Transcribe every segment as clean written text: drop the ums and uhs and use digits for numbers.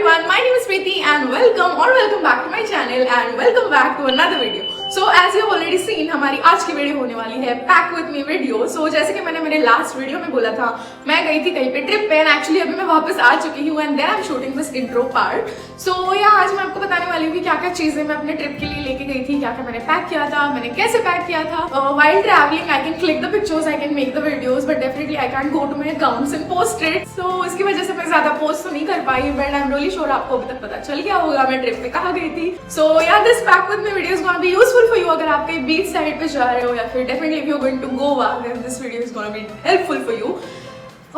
everyone, my name is Preeti and welcome back to my channel and welcome back to another video. So as you have already seen, हमारी आज की video होने वाली है pack with me video. So जैसे कि मैंने मेरे लास्ट वीडियो में बोला था, मैं गई थी कहीं पे ट्रिप पे एंड एक्चुअली अभी मैं वापस आ चुकी हूँ and then I am shooting this intro part. So yeah आज मैं आपको बताने वाली हूँ कि क्या क्या चीजें मैं अपने ट्रिप के लिए लेके गई थी, क्या क्या मैंने पैक किया था, मैंने कैसे पैक किया था. While traveling I can click the pictures, I can make the videos, but definitely I can't go to my accounts and post it. So इसकी वजह से मैं ज्यादा पोस्ट तो नहीं कर पाई, but I am really sure आपको अभी तक पता चल गया होगा मैं ट्रिप पे कहाँ गई थी. सो या this pack with me video is gonna be useful for you अगर आप कहीं बीच साइड पे जा रहे हो या फिर definitely if you are going to Goa, then this video is gonna be helpful for you.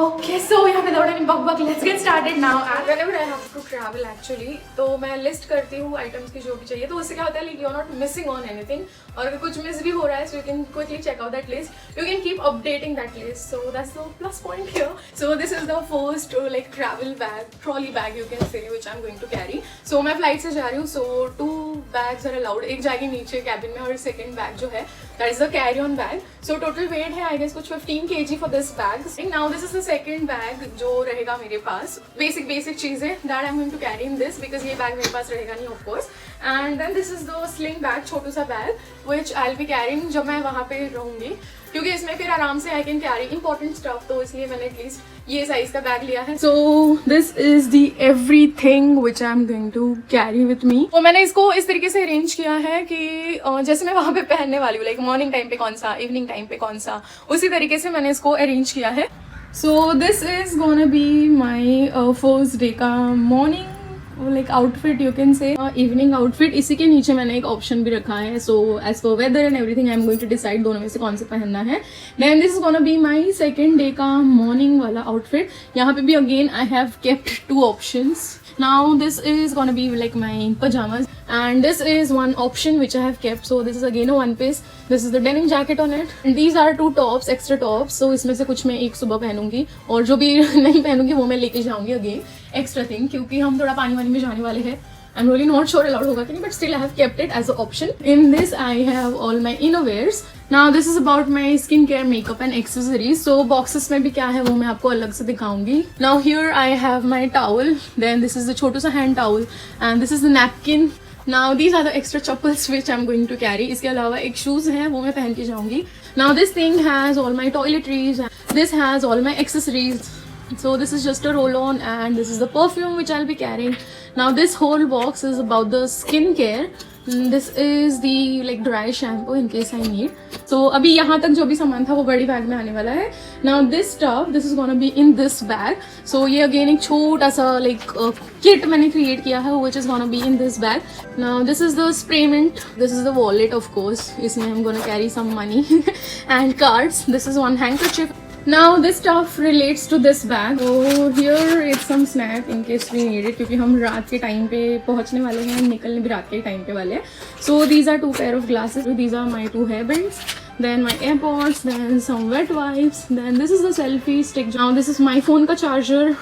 Okay, so yeah, without any bug, let's get started now. And whenever I have to travel actually, तो मैं list करती हूँ items की जो भी चाहिए, तो उससे क्या होता है like you're not missing on anything. और अगर कुछ मिस भी हो रहा है, so you can quickly check out that list. You can keep updating that list. So that's the plus point here. So this is the first like travel bag, trolley bag you can say, which I'm going to carry. So मैं flight से जा रही हूँ, so 2 bags are allowed. एक जाएगी नीचे cabin में और सेकंड बैग जो है that is the carry-on bag. So total weight है I guess कुछ 15 kg for this bag. Now this is the second bag जो रहेगा मेरे पास. Basic चीजें that I'm going to carry in this because ये bag मेरे पास रहेगा नहीं of course. And then this is the sling bag, छोटू सा bag which I'll be carrying जब मैं वहाँ पे रहूँगी, क्योंकि इसमें फिर आराम से I can carry important stuff, तो इसलिए मैंने एटलीस्ट ये साइज का बैग लिया है. So this is the everything which I'm going to carry with me. तो मैंने इसको इस तरीके से अरेंज किया है कि जैसे मैं वहाँ पे पहनने वाली हूँ, लाइक मॉर्निंग टाइम पे कौन सा, इवनिंग टाइम पे कौन सा, उसी तरीके से मैंने इसको अरेंज किया है. So this is gonna be my first day का morning like outfit you can say, evening outfit. इसी के नीचे मैंने एक ऑप्शन भी रखा है. So as for weather and everything I am going to decide दोनों में से कौन से पहनना है. Then this is gonna be my second day का morning वाला outfit. यहाँ पे भी again I have kept 2 options. Now this is gonna be like my pajamas and this is one option which I have kept. So this is again a one piece. This is the denim jacket on it. And these are 2 tops, extra tops. So इसमें से कुछ मैं एक सुबह पहनूंगी और जो भी नहीं पहनूंगी वो मैं लेके जाऊंगी again extra thing, क्योंकि हम थोड़ा पानी वानी में जाने वाले हैं. I'm really not sure allowed होगा कि नहीं, but still I have kept it as an option. In this I have all my innerwears. Now this is about my skincare, makeup and accessories. So boxes में भी क्या है वो मैं आपको अलग से दिखाऊंगी. Now here I have my towel. Then this is the छोटू सा hand towel and this is the napkin. Now these are the extra chappals which I'm going to carry. इसके अलावा एक shoes है वो मैं पहन के जाऊंगी. Now this thing has all my toiletries. This has all my accessories. So this is just a roll-on and this is the perfume which I'll be carrying. Now this whole box is about the skincare. This is the like dry shampoo in case I need. So अभी यहाँ तक जो भी सामान था वो बड़ी bag में आने वाला है. Now this stuff, this is gonna be in this bag. So ये again एक छोटा सा like kit मैंने create किया है which is gonna be in this bag. Now this is the spray mint. This is the wallet of course. इसमें I'm gonna carry some money and cards. This is one handkerchief. Now this stuff relates to this bag. So here is some snack in case we need it, क्योंकि हम रात के time पे पहुंचने वाले हैं, निकलने भी रात के टाइम पे वाले हैं. So these are 2 pair of glasses. These are my 2 hairbands. Then my AirPods. Then some wet wipes. Then this is the selfie stick. Now this is my phone का charger.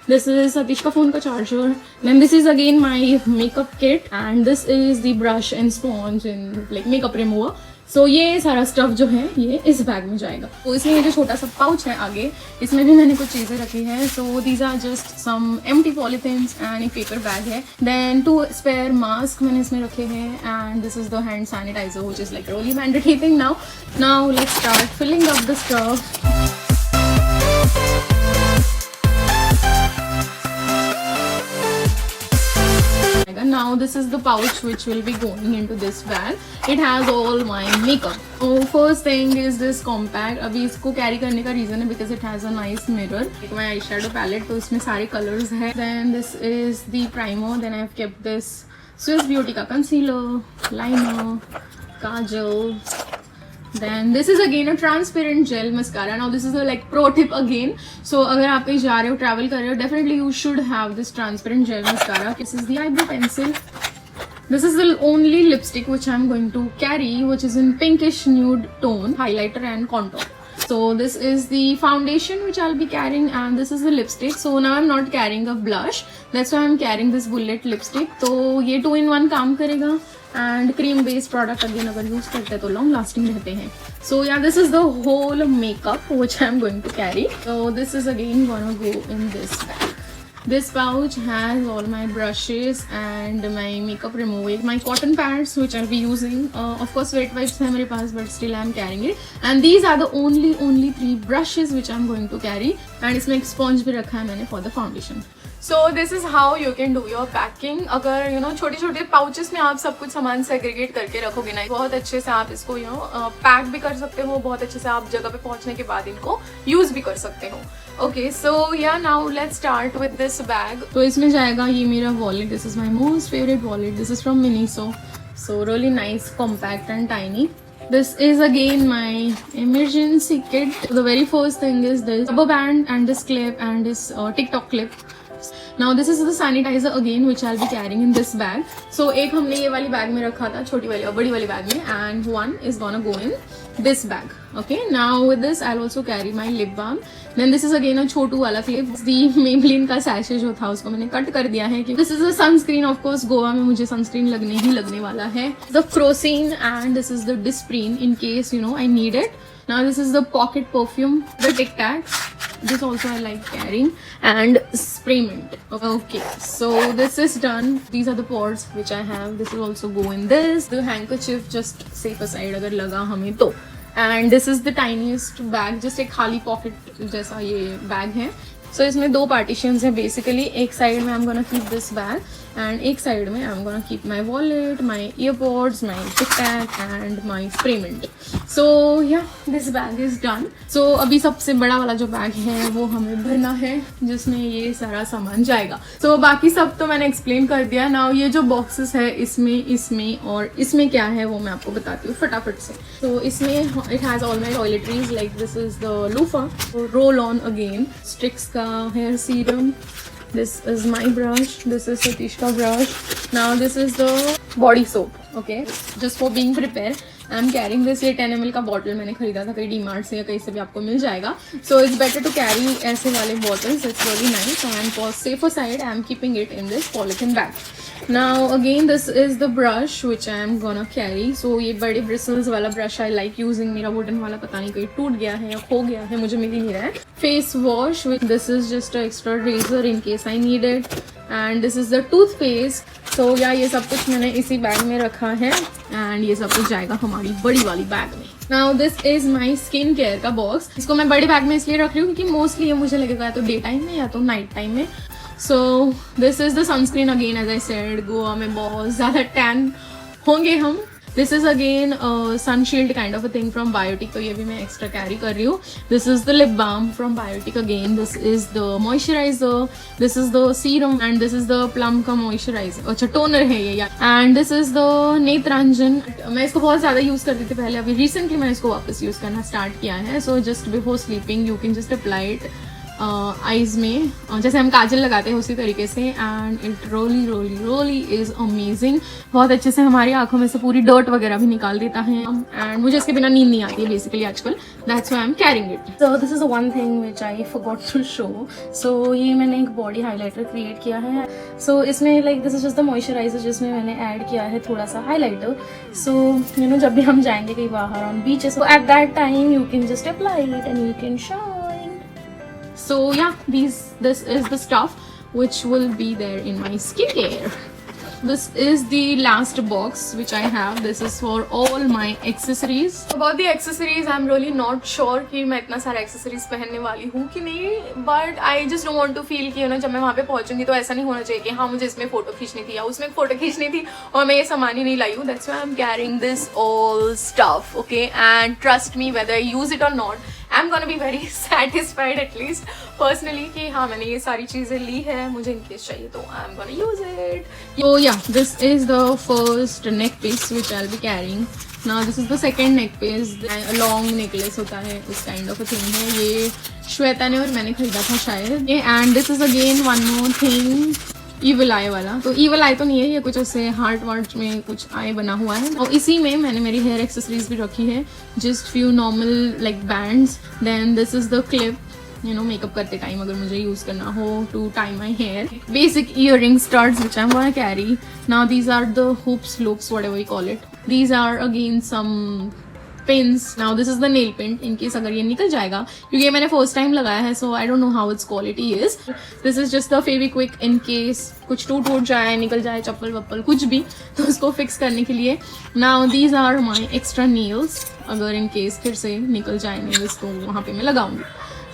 This is Satish का phone का charger. Then this is again my makeup kit and this is the brush and sponge and like makeup remover. So ये सारा stuff जो है ये इस bag में जाएगा. तो इसमें ये जो छोटा सा पाउच है आगे, इसमें भी मैंने कुछ चीज़ें रखी हैं. So these are just some empty polythenes and एक पेपर बैग है. Then 2 spare mask मैंने इसमें रखे हैं and this is the hand sanitizer which is like really mandatory thing now. Now let's start filling up the stuff. Now this is the pouch which will be going into this bag. It has all my makeup. So first thing is this compact. अभी इसको carry करने का reason है because it has a nice mirror. My eyeshadow palette, तो इसमें सारे colors हैं. Then this is the primer. Then I have kept this Swiss Beauty का concealer, liner, kajal. Then this is again a transparent gel mascara. Now this is a like pro tip again. So अगर आप कहीं जा रहे हो, travel कर रहे हो, definitely you should have this transparent gel mascara. This is the eyebrow pencil. This is the only lipstick which I'm going to carry, which is in pinkish nude tone, highlighter and contour. So this is the foundation which I'll be carrying and this is the lipstick. So now I'm not carrying a blush. That's why I'm carrying this bullet lipstick. तो ये 2-in-1 काम करेगा. And cream based product again अगर use करते हैं तो long lasting रहते हैं. So yeah, this is the whole makeup which I'm going to carry. So this is again gonna go in this bag. This pouch has all my brushes and my makeup remover, my cotton pads which I'll be using. Of course wet wipes है मेरे पास, but still I'm carrying it. And these are the only 3 brushes which I'm going to carry. And इसमें एक sponge भी रखा है मैंने for the foundation. So this is how you can do your packing. अगर you know छोटे छोटे pouches में आप सब कुछ सामान segregate करके रखोगे ना, बहुत अच्छे से आप इसको you know पैक भी कर सकते हो, बहुत अच्छे से आप जगह पे पहुंचने के बाद इनको यूज भी कर सकते हो. Okay, so yeah, now let's start with this bag. तो इसमें जाएगा ये मेरा wallet. This is my most favorite wallet. This is from Miniso. So really nice, compact and tiny. This is again my emergency kit. The very first thing is this rubber band and this clip and this TikTok clip. Now this is the sanitizer again which I'll be carrying in this bag. So एक हमने ये वाली bag में रखा था, छोटी वाली और बड़ी वाली बैग में, and one is gonna go in this bag. Okay, now with this I'll also carry my lip balm. Then this is again a छोटू वाला clip. The Maybelline का sachet जो था उसको मैंने कट कर दिया है. This is a sunscreen, of course Goa में मुझे sunscreen लगने वाला है. The Crocine and this is the Disprene in case you know I need it. Now this is the pocket perfume, the Tic Tacs. This also I like carrying, and spray mint. Okay, so this is done. These are the pods which I have. This will also go in this. The handkerchief just safe aside अगर लगा हमें तो. And this is the tiniest bag, just एक खाली pocket जैसा ये bag है. So इसमें 2 partitions है basically. एक side में I'm gonna keep this bag and एक side में I'm gonna keep my wallet, my earpods, my Tic Tac and my spray mint. So yeah, this bag is done. So अभी सबसे बड़ा वाला जो बैग है वो हमें भरना है जिसमें ये सारा सामान जाएगा. So बाकी सब तो मैंने explain कर दिया. Now ये जो boxes है इसमें और इसमें क्या है वो मैं आपको बताती हूँ फटाफट से. So इसमें it has all my toiletries, like this is the loofah, roll on again, Strix का hair serum. This is my brush. This is Satish ka brush. Now this is the body soap. Okay, just for being prepared. I'm carrying this. ये 10 ml का bottle मैंने खरीदा था कहीं DMart से या कहीं से भी आपको मिल जाएगा. So it's better to carry ऐसे वाले bottles. It's really nice. And for safer side, I'm keeping it in this polythene bag. Now again, this is the brush which I'm gonna carry. So ये बड़े bristles वाला brush I like using. मेरा wooden वाला पता नहीं कहीं टूट गया है या खो गया है, मुझे मिल ही नहीं रहा है. Face wash. This is just an extra razor in case I need it. And this is the toothpaste. So yeah, ये सब कुछ मैंने इसी बैग में रखा है and ये सब कुछ जाएगा हमारी बड़ी वाली बैग में. Now this is my skin care का बॉक्स. इसको मैं बड़े बैग में इसलिए रख रही हूँ क्योंकि मोस्टली ये मुझे लगेगा या तो डे टाइम में या तो नाइट टाइम में. So this is the sunscreen again, as I said. Goa में बहुत ज़्यादा टैन होंगे हम. This is again a sun shield kind of a thing from Biotic, तो ये भी मैं extra carry कर रही हूँ. This is the lip balm from Biotic again. This is the moisturizer. This is the serum and this is the plum का moisturizer. अच्छा toner है ये यार. And this is the नेत्रांजन. मैं इसको बहुत ज़्यादा यूज़ करती थी पहले, अभी recently मैंने इसको वापस यूज़ करना start किया है. So just before sleeping you can just apply it eyes में जैसे हम काजल लगाते हैं उसी तरीके से. And it truly is amazing. बहुत अच्छे से हमारी आंखों में से पूरी डर्ट वगैरह भी निकाल देता है. एंड मुझे इसके बिना नींद नहीं आती है बेसिकली आजकल. That's why I am carrying it. So this is one thing which I forgot to show. So ये मैंने एक बॉडी हाइलाइटर क्रिएट किया है. सो इसमें like this is just the moisturiser जिसमें मैंने ऐड किया है थोड़ा सा हाईलाइटर. सो यू नो जब भी हम जाएंगे कहीं बाहर on beaches, so at that time you can just apply it and you can shine. So yeah, this is the stuff which will be there in my skincare. This is the last box which I have. This is for all my accessories. About the accessories, I'm really not sure कि मैं इतना सारा accessories पहनने वाली हूँ कि नहीं. But I just don't want to feel कि जब मैं वहाँ पे पहुँचूंगी तो ऐसा नहीं होना चाहिए कि हाँ मुझे इसमें फोटो खींचनी थी या उसमें फोटो खींचनी थी और मैं ये सामान ही नहीं लाई हूँ. That's why I'm carrying this all stuff. Okay, and trust me, whether I use it or not, I'm gonna be very satisfied at least personally कि हाँ मैंने ये सारी चीज़ें ली है, मुझे in case चाहिए तो I'm gonna use it. So yeah, this is the first neck piece which I'll be carrying. Now this is the second neck piece. A long necklace होता है, उस kind of a thing है. ये श्वेता ने और मैंने खरीदा था शायद. And this is again one more thing. Evil आई वाला. तो ईवल आई तो नहीं है ये, कुछ उससे हार्ट वार्ट में कुछ आई बना हुआ है. और इसी में मैंने मेरी हेयर एक्सेसरीज भी रखी है. Just few normal like bands. Then this is the clip, you know makeup करते टाइम अगर मुझे यूज करना हो to tie my hair. Basic earring studs which I'm gonna carry. Now these are the hoops, loops, whatever you call it. These are again some pins. Now this is the nail paint in case अगर ये निकल जाएगा, क्योंकि ये मैंने first time लगाया है, so I don't know how its quality is. This is just the Fevikwik in case कुछ टूट जाए, निकल जाए चप्पल वप्पल कुछ भी, तो उसको फिक्स करने के लिए. Now these are my extra nails, अगर इन केस फिर से निकल जाए नेल्स तो वहां पे मैं लगाऊंगी.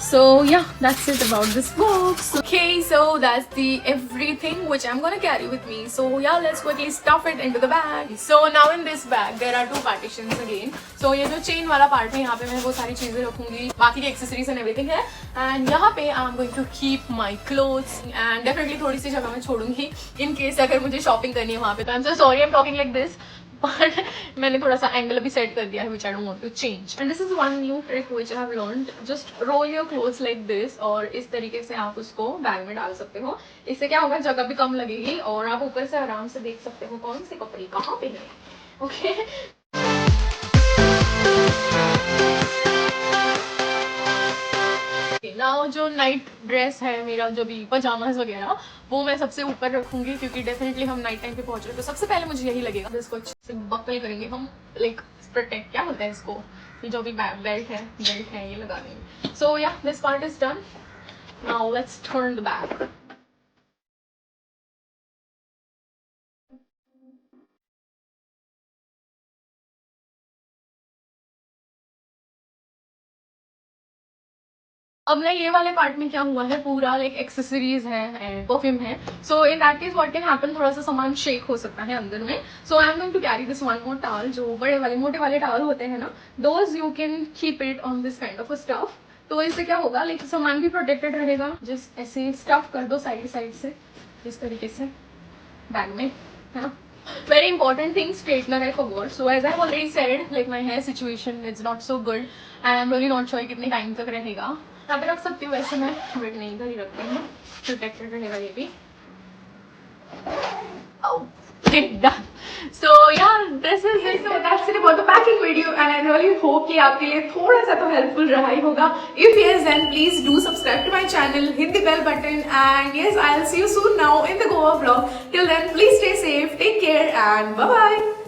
So yeah, that's it about this box. Okay, so that's the everything which I'm gonna carry with me. So yeah, let's quickly stuff it into the bag. So now in this bag there are 2 partitions again. So ये जो chain वाला part है, यहाँ पे मैं वो सारी चीजें रखूंगी, बाकी के accessories and everything है. And यहाँ पे I'm going to keep my clothes and definitely थोड़ी सी जगह मैं छोड़ूंगी in case अगर मुझे shopping करनी है वहाँ पे. तो I'm so sorry I'm talking like this. But मैंने थोड़ा सा एंगल अभी सेट कर दिया है which I don't want to change. And this is one new trick which I have learned. Just roll your clothes like this और इस तरीके से आप उसको बैग में डाल सकते हो. इससे क्या होगा, जगह भी कम लगेगी और आप ऊपर से आराम से देख सकते हो कौन से कपड़े कहाँ पे है. ओके नाउ जो नाइट ड्रेस है मेरा, जो भी पजामाज वगैरह, वो मैं सबसे ऊपर रखूंगी क्योंकि डेफिनेटली हम नाइट टाइम पे पहुंच रहे हैं, तो सबसे पहले मुझे यही लगेगा. इसको अच्छे से बकल करेंगे हम, लाइक प्रोटेक्ट, क्या बोलते हैं इसको, ये जो भी बेल्ट है ये लगा देंगे. सो या this part is done. Now let's turn the back. अब ना ये वाले पार्ट में क्या हुआ है, पूरा लाइक एक्सेसरीज है एंड परफ्यूम है. So in that case what can happen, थोड़ा सा सामान शेक हो सकता है अंदर में. So I am going to carry this one more towel. जो बड़े वाले मोटे वाले टॉवल होते हैं ना, those you can keep it on this kind of a stuff. तो इससे क्या होगा, लाइक सामान भी प्रोटेक्टेड रहेगा. जस्ट ऐसे स्टफ कर दो साइड से इस तरीके से बैग में, है ना. Very important thing, straightener I forgot. So as I've already said, like my hair situation is not so good and I'm really not sure कितने टाइम तक रहेगा. यहाँ पे रख सकती हूँ वैसे मैं, बट नहीं इधर ही रखती हूँ, प्रोटेक्टेड रहेगा ये भी. Done. So yeah, this is it. So that's it about the packing video, and I really hope कि आपके लिए थोड़ा सा तो helpful रहा ही होगा. If yes, then please do subscribe to my channel, hit the bell button, and yes, I'll see you soon now in the Goa vlog. Till then, please stay safe, take care, and bye bye.